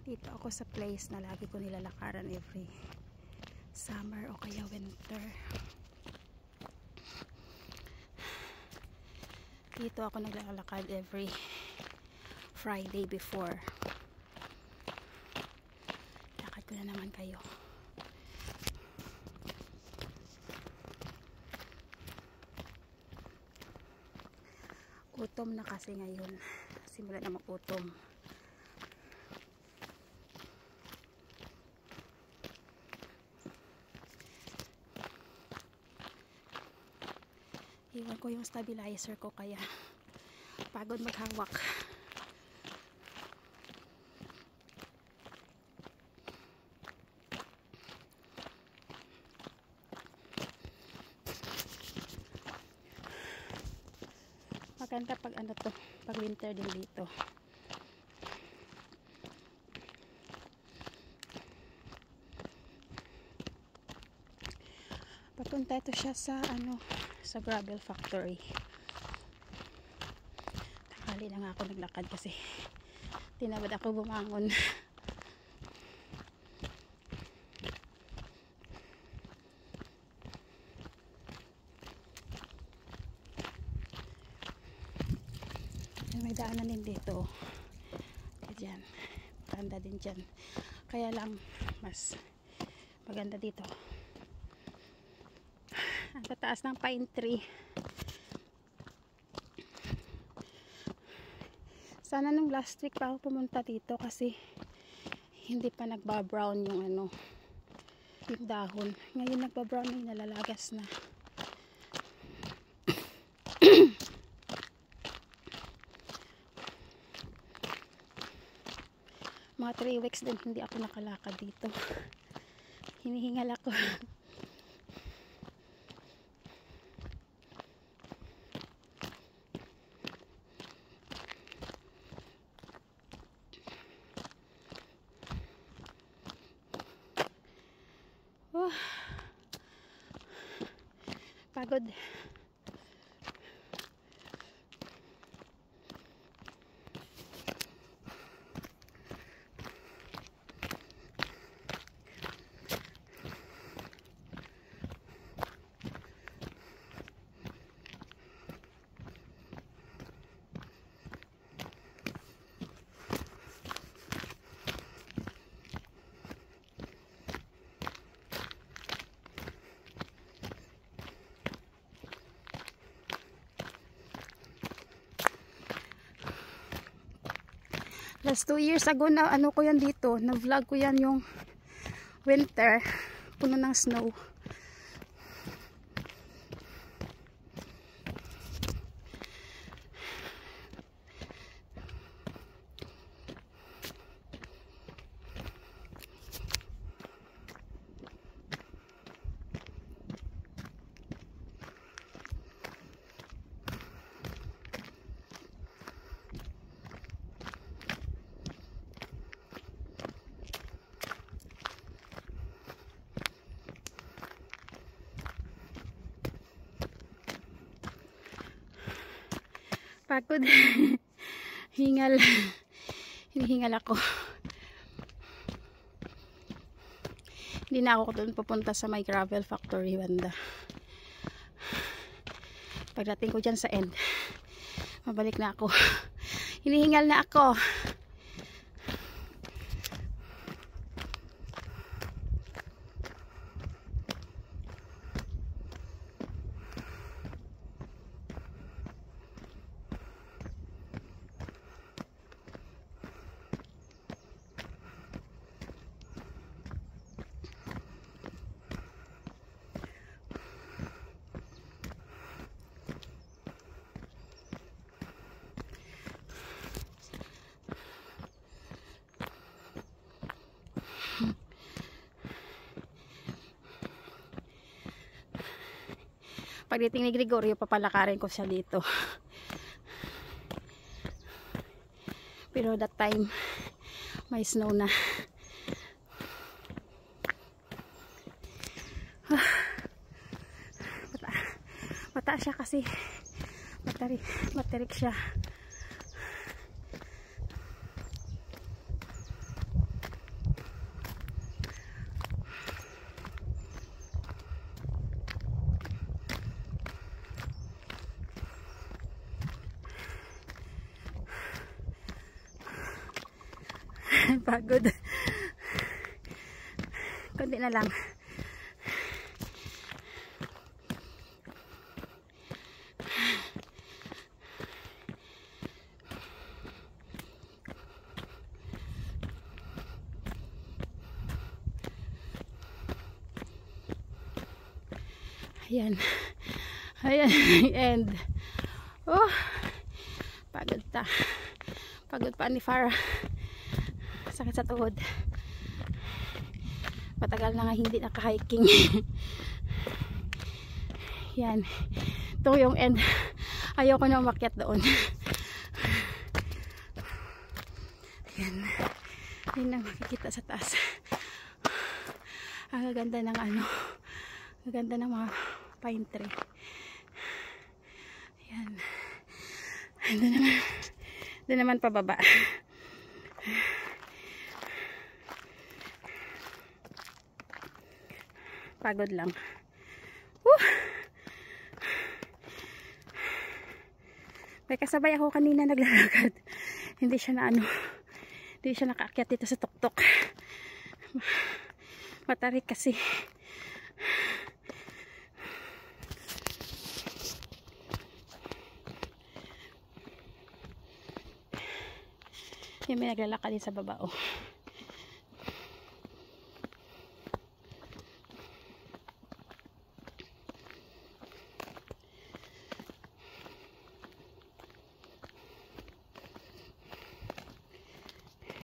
Dito ako sa place na lagi ko nilalakaran every summer o kaya winter. Dito ako naglalakad every Friday before. Lakad ko na naman kayo. Gutom na kasi ngayon. Simula na magutom. Iwan ko yung stabilizer ko kaya pagod maghawak. Maganda pag ano to, pag winter din dito. Papunta ito siya sa ano, sa gravel factory. Tanghali na nga ako naglakad kasi tinawad ako bumangon. May daanan din dito. Diyan. Maganda din dyan. Kaya lang mas maganda dito. Ang tataas ng pine tree. Sana nung last week pa ako pumunta dito kasi hindi pa nagba-brown yung ano, yung dahon. Ngayon nagba-brown na, yung nalalagas na. Mga 3 weeks din hindi ako nakalakad dito. Hinihingal ako. Oh. Pagod. Last 2 years ago na ano ko yan dito, na vlog ko yan yung winter, puno ng snow. Pagod. Hingal. Hinihingal ako. Hindi na ako doon pupunta sa my gravel factory banda. Pagdating ko dyan sa end, mabalik na ako. Hinihingal na ako. Pagdating ni Gregorio, papalakarin ko siya dito. Pero that time, may snow na. Mata siya kasi. Matarik siya. Pagod. Kunti na lang. Ayan. Ayan. And oh, pagod ta. Pagod pa ni Farah. Sakit sa tuhod. Matagal na nga hindi naka-hiking. Yan. Ito yung end. Ayoko na umakyat doon. Yan. Yan ang makikita sa taas. Ang ganda ng ano. Ang ganda ng mga pine tree. Yan. Doon naman pababa. Pagod lang. Woo! May kasabay ako kanina naglalakad. Hindi siya na ano. Hindi siya nakaakyat dito sa tuktok. Matarik kasi. Yung may naglalakad din sa baba, oh.